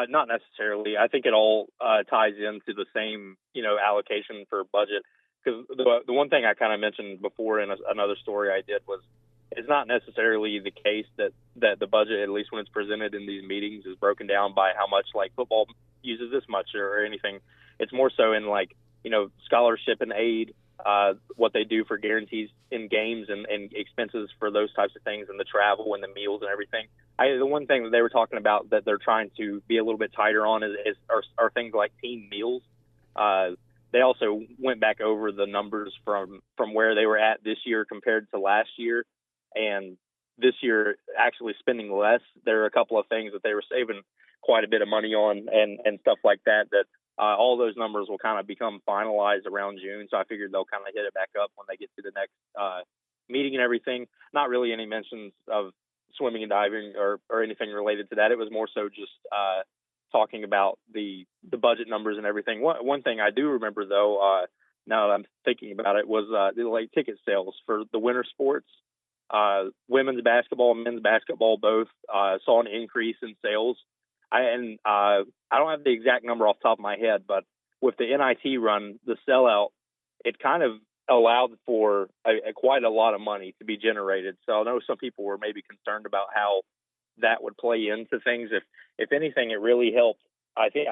Not necessarily. I think it all ties into the same, allocation for budget. Because the one thing I kind of mentioned before in another story I did was it's not necessarily the case that the budget, at least when it's presented in these meetings, is broken down by how much like football uses this much or anything. It's more so in like, scholarship and aid, what they do for guarantees in games and expenses for those types of things and the travel and the meals and everything. The one thing that they were talking about that they're trying to be a little bit tighter on are things like team meals. They also went back over the numbers from where they were at this year compared to last year. And this year, actually spending less. There are a couple of things that they were saving quite a bit of money on and stuff like that all those numbers will kind of become finalized around June. So I figured they'll kind of hit it back up when they get to the next meeting and everything. Not really any mentions of swimming and diving or anything related to that. It was more so just talking about the budget numbers and everything. One thing I do remember, though, now that I'm thinking about it, was the late ticket sales for the winter sports. Women's basketball and men's basketball both saw an increase in sales. I don't have the exact number off the top of my head, but with the NIT run, the sellout, it kind of allowed for quite a lot of money to be generated. So I know some people were maybe concerned about how that would play into things. If anything, it really helped. I think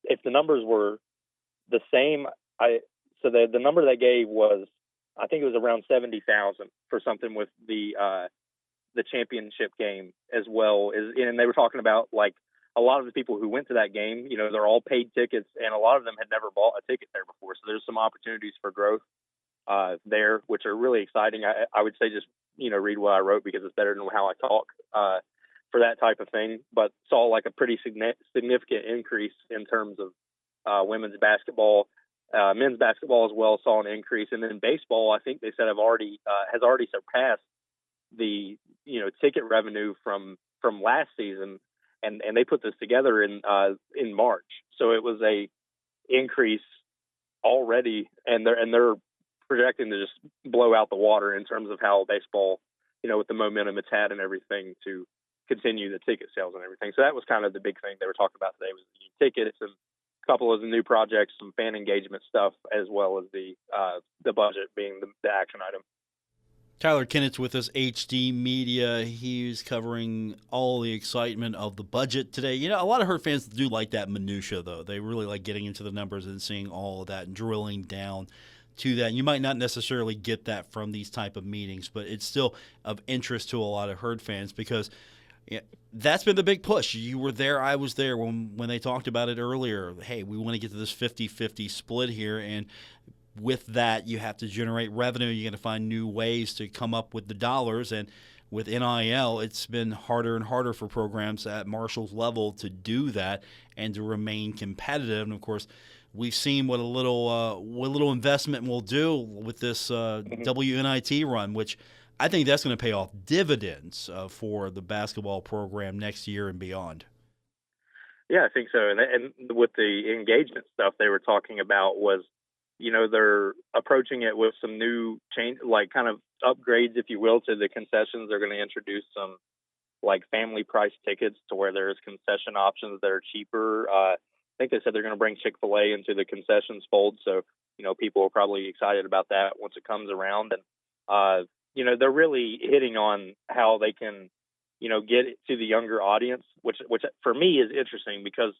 if the numbers were the same, so the number they gave was, I think it was around 70,000 for something with the championship game as well. And they were talking about like a lot of the people who went to that game, they're all paid tickets, and a lot of them had never bought a ticket there before. So there's some opportunities for growth there, which are really exciting. I would say just, read what I wrote because it's better than how I talk for that type of thing. But saw like a pretty significant increase in terms of women's basketball. Men's basketball as well saw an increase. And then baseball, I think they said has already surpassed the, ticket revenue from last season. And they put this together in March. So it was a increase already, and they're projecting to just blow out the water in terms of how baseball, with the momentum it's had and everything, to continue the ticket sales and everything. So that was kind of the big thing they were talking about today, was the tickets and a couple of the new projects, some fan engagement stuff, as well as the budget being the action item. Tyler Kennett's with us, HD Media. He's covering all the excitement of the budget today. A lot of Herd fans do like that minutia, though. They really like getting into the numbers and seeing all of that and drilling down to that. And you might not necessarily get that from these type of meetings, but it's still of interest to a lot of Herd fans because that's been the big push. You were there, I was there when they talked about it earlier. Hey, we want to get to this 50-50 split here, and with that, you have to generate revenue. You're going to find new ways to come up with the dollars. And with NIL, it's been harder and harder for programs at Marshall's level to do that and to remain competitive. And, of course, we've seen what a little investment will do with this WNIT run, which I think that's going to pay off dividends for the basketball program next year and beyond. Yeah, I think so. And with the engagement stuff they were talking about was, they're approaching it with some new change, like kind of upgrades, if you will, to the concessions. They're going to introduce some like family price tickets to where there's concession options that are cheaper. I think they said they're going to bring Chick-fil-A into the concessions fold. So, people are probably excited about that once it comes around. And, they're really hitting on how they can, get it to the younger audience, which for me is interesting because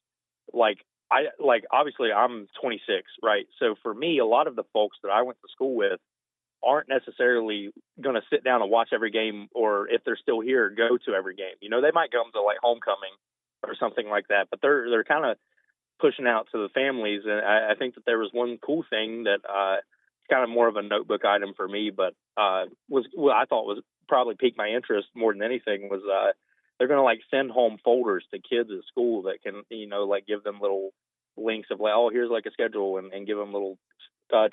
obviously I'm 26, right? So for me, a lot of the folks that I went to school with aren't necessarily going to sit down and watch every game, or if they're still here, go to every game. They might come to like homecoming or something like that, but they're kind of pushing out to the families. And I think that there was one cool thing that kind of more of a notebook item for me, but I thought was probably piqued my interest more than anything was they're going to like send home folders to kids at school that can, like give them little links of like, oh, here's like a schedule, and give them little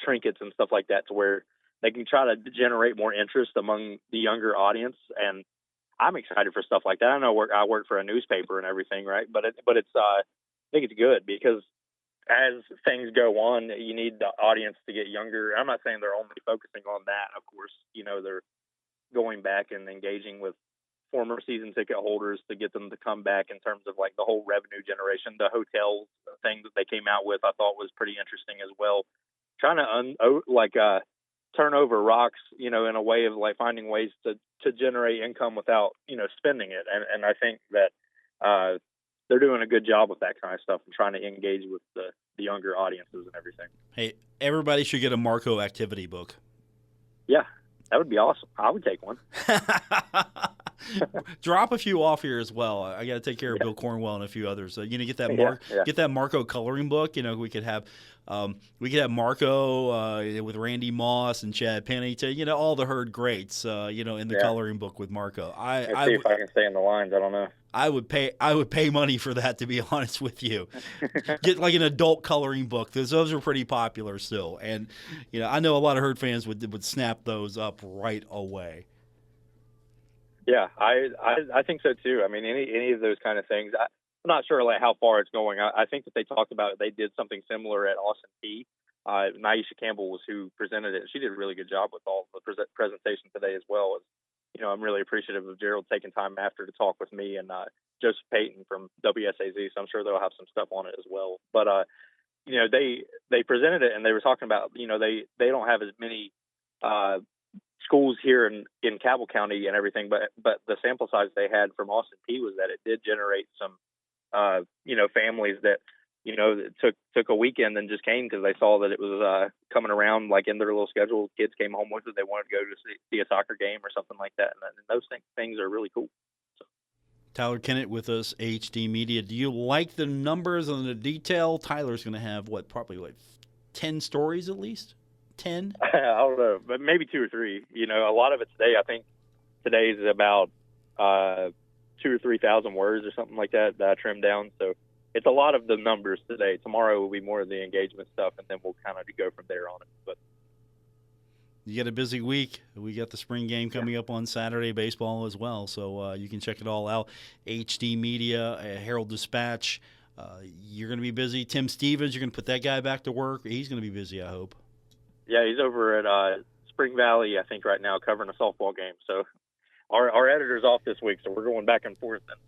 trinkets and stuff like that to where they can try to generate more interest among the younger audience. And I'm excited for stuff like that. I know I work for a newspaper and everything, right? But it's I think it's good because as things go on, you need the audience to get younger. I'm not saying they're only focusing on that. Of course, they're going back and engaging with former season ticket holders to get them to come back in terms of like the whole revenue generation. The hotel thing that they came out with, I thought was pretty interesting as well. Trying to turn over rocks, in a way of like finding ways to generate income without, spending it. And I think that they're doing a good job with that kind of stuff and trying to engage with the younger audiences and everything. Hey, everybody should get a Marco activity book. Yeah, that would be awesome. I would take one. Drop a few off here as well. I got to take care of Bill Cornwell and a few others. Get that get that Marco coloring book. We could have Marco with Randy Moss and Chad Pennington. All the herd greats. In the coloring book with Marco. Let's see if I can stay in the lines. I don't know. I would pay money for that, to be honest with you. Get like an adult coloring book. Those are pretty popular still, and I know a lot of herd fans would snap those up right away. Yeah, I think so too. I mean, any of those kind of things. I'm not sure like how far it's going. I think that they talked about it. They did something similar at Austin Peay. Naisha Campbell was who presented it. She did a really good job with all the presentation today as well. I'm really appreciative of Gerald taking time after to talk with me and Joseph Payton from WSAZ. So I'm sure they'll have some stuff on it as well. But they presented it and they were talking about they don't have as many schools here in Cabell County and everything, but the sample size they had from Austin Peay was that it did generate some families that took a weekend and just came because they saw that it was coming around like in their little schedule. Kids came home with it. They wanted to go to see a soccer game or something like that, and those things are really cool. So. Tyler Kennett with us, HD Media. Do you like the numbers and the detail? Tyler's going to have probably like 10 stories at least. 10? I don't know, but maybe 2 or 3. A lot of it today, I think today is about 2,000 or 3,000 words or something like that I trimmed down. So it's a lot of the numbers today. Tomorrow will be more of the engagement stuff, and then we'll kind of go from there on it. But you got a busy week. We got the spring game coming up on Saturday, baseball as well. So you can check it all out. HD Media, Herald Dispatch. You're going to be busy. Tim Stevens, you're going to put that guy back to work. He's going to be busy, I hope. Yeah, he's over at Spring Valley, I think, right now covering a softball game. So our editor's off this week, so we're going back and forth, and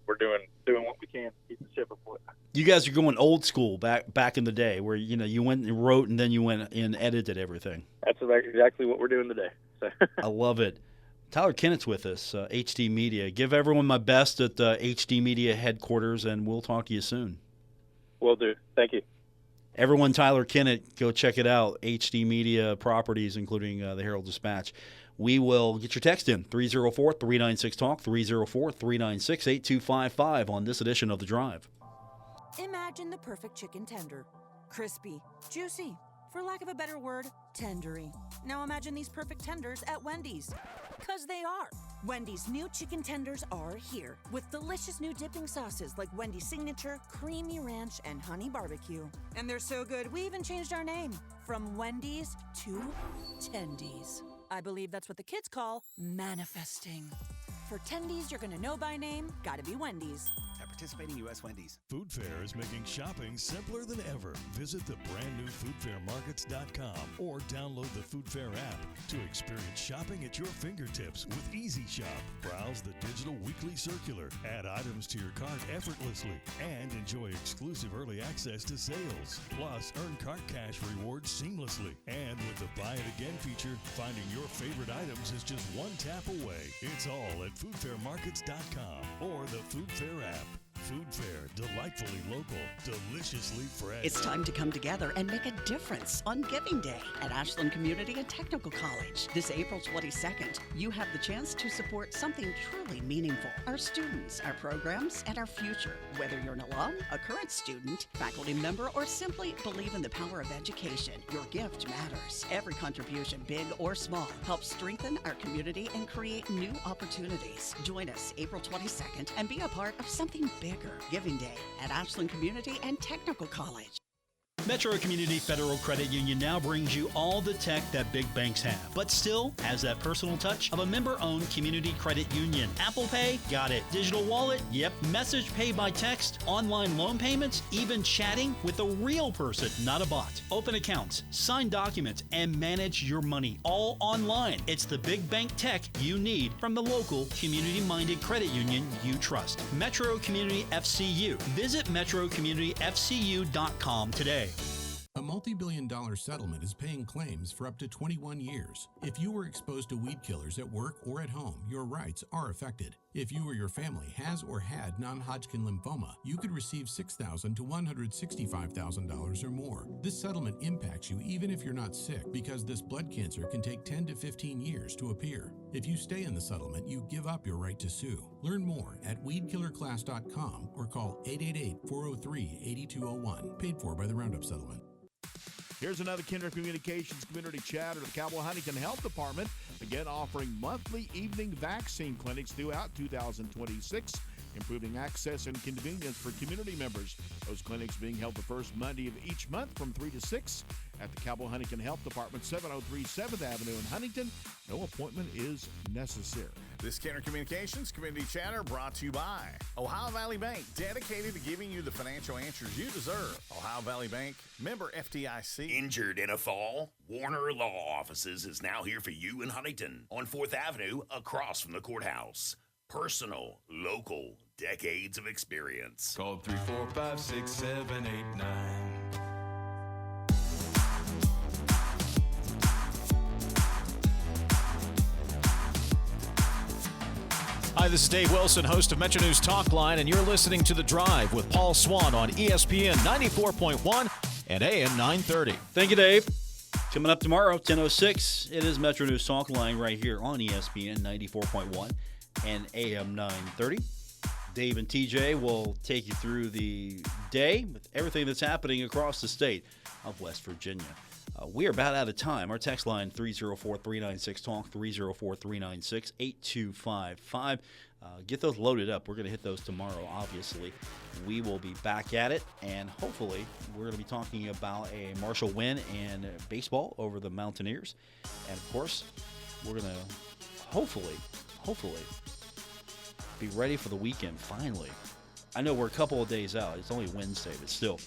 we're doing what we can to keep the ship afloat. You guys are going old school back in the day, where you went and wrote, and then you went and edited everything. That's exactly what we're doing today. So. I love it. Tyler Kennett's with us, HD Media. Give everyone my best at HD Media headquarters, and we'll talk to you soon. Will do. Thank you. Everyone, Tyler Kennett, go check it out. HD Media properties, including the Herald Dispatch. We will get your text in, 304-396-TALK, 304-396-8255 on this edition of The Drive. Imagine the perfect chicken tender. Crispy, juicy, for lack of a better word, tendery. Now imagine these perfect tenders at Wendy's. 'Cause they are. Wendy's new chicken tenders are here with delicious new dipping sauces like Wendy's Signature, Creamy Ranch, and Honey Barbecue. And they're so good, we even changed our name from Wendy's to Tendies. I believe that's what the kids call manifesting. For Tendies you're gonna know by name, gotta be Wendy's. participating U.S. Wendy's. Food Fair is making shopping simpler than ever. Visit the brand new foodfairmarkets.com or download the Food Fair app to experience shopping at your fingertips with Easy Shop. Browse the digital weekly circular, add items to your cart effortlessly, and enjoy exclusive early access to sales. Plus, earn cart cash rewards seamlessly. And with the Buy It Again feature, finding your favorite items is just one tap away. It's all at foodfairmarkets.com or the Food Fair app. Food Fair, delightfully local, deliciously fresh. It's time to come together and make a difference on Giving Day at Ashland Community and Technical College. This April 22nd, you have the chance to support something truly meaningful. Our students, our programs, and our future. Whether you're an alum, a current student, faculty member, or simply believe in the power of education, your gift matters. Every contribution, big or small, helps strengthen our community and create new opportunities. Join us April 22nd and be a part of something bigger. Giving Day at Ashland Community and Technical College. Metro Community Federal Credit Union now brings you all the tech that big banks have, but still has that personal touch of a member-owned community credit union. Apple Pay? Got it. Digital wallet? Yep. Message pay by text, online loan payments, even chatting with a real person, not a bot. Open accounts, sign documents, and manage your money all online. It's the big bank tech you need from the local community-minded credit union you trust. Metro Community FCU. Visit metrocommunityfcu.com today. A multi-billion-dollar settlement is paying claims for up to 21 years. If you were exposed to weed killers at work or at home, your rights are affected. If you or your family has or had non-Hodgkin lymphoma, you could receive $6,000 to $165,000 or more. This settlement impacts you even if you're not sick, because this blood cancer can take 10 to 15 years to appear. If you stay in the settlement, you give up your right to sue. Learn more at weedkillerclass.com or call 888-403-8201. Paid for by the Roundup Settlement. Here's another Kennett Communications Community Chat at the Cowboy Huntington Health Department, again offering monthly evening vaccine clinics throughout 2026, improving access and convenience for community members. Those clinics being held the first Monday of each month from 3 to 6 at the Cowboy Huntington Health Department, 703 7th Avenue in Huntington. No appointment is necessary. This Kennett Communications Community Chatter brought to you by Ohio Valley Bank, dedicated to giving you the financial answers you deserve. Ohio Valley Bank, member FDIC. Injured in a fall? Warner Law Offices is now here for you in Huntington on 4th Avenue across from the courthouse. Personal, local, decades of experience. Call 345-6789. Hi, this is Dave Wilson, host of Metro News Talk Line, and you're listening to The Drive with Paul Swann on ESPN 94.1 and AM 930. Thank you, Dave. Coming up tomorrow, 10:06, it is Metro News Talk Line right here on ESPN 94.1 and AM 930. Dave and TJ will take you through the day with everything that's happening across the state of West Virginia. We are about out of time. Our text line, 304-396-TALK, 304-396-8255. Get those loaded up. We're going to hit those tomorrow, obviously. We will be back at it, and hopefully we're going to be talking about a Marshall win in baseball over the Mountaineers. And, of course, we're going to hopefully be ready for the weekend, finally. I know we're a couple of days out. It's only Wednesday, but still.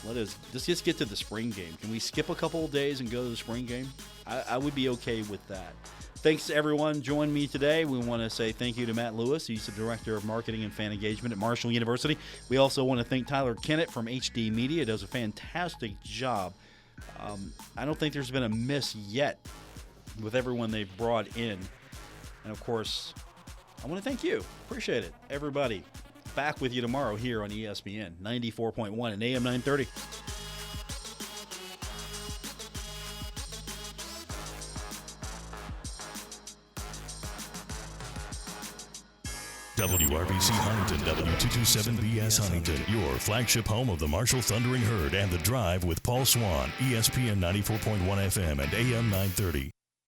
Let's just get to the spring game. Can we skip a couple of days and go to the spring game? I would be okay with that. Thanks to everyone joining me today. We want to say thank you to Matt Lewis. He's the Director of Marketing and Fan Engagement at Marshall University. We also want to thank Tyler Kennett from HD Media. He does a fantastic job. I don't think there's been a miss yet with everyone they've brought in. And, of course, I want to thank you. Appreciate it, everybody. Back with you tomorrow here on ESPN 94.1 and AM 930. WRVC Huntington, W227BS Huntington, your flagship home of the Marshall Thundering Herd and The Drive with Paul Swann, ESPN 94.1 FM and AM 930.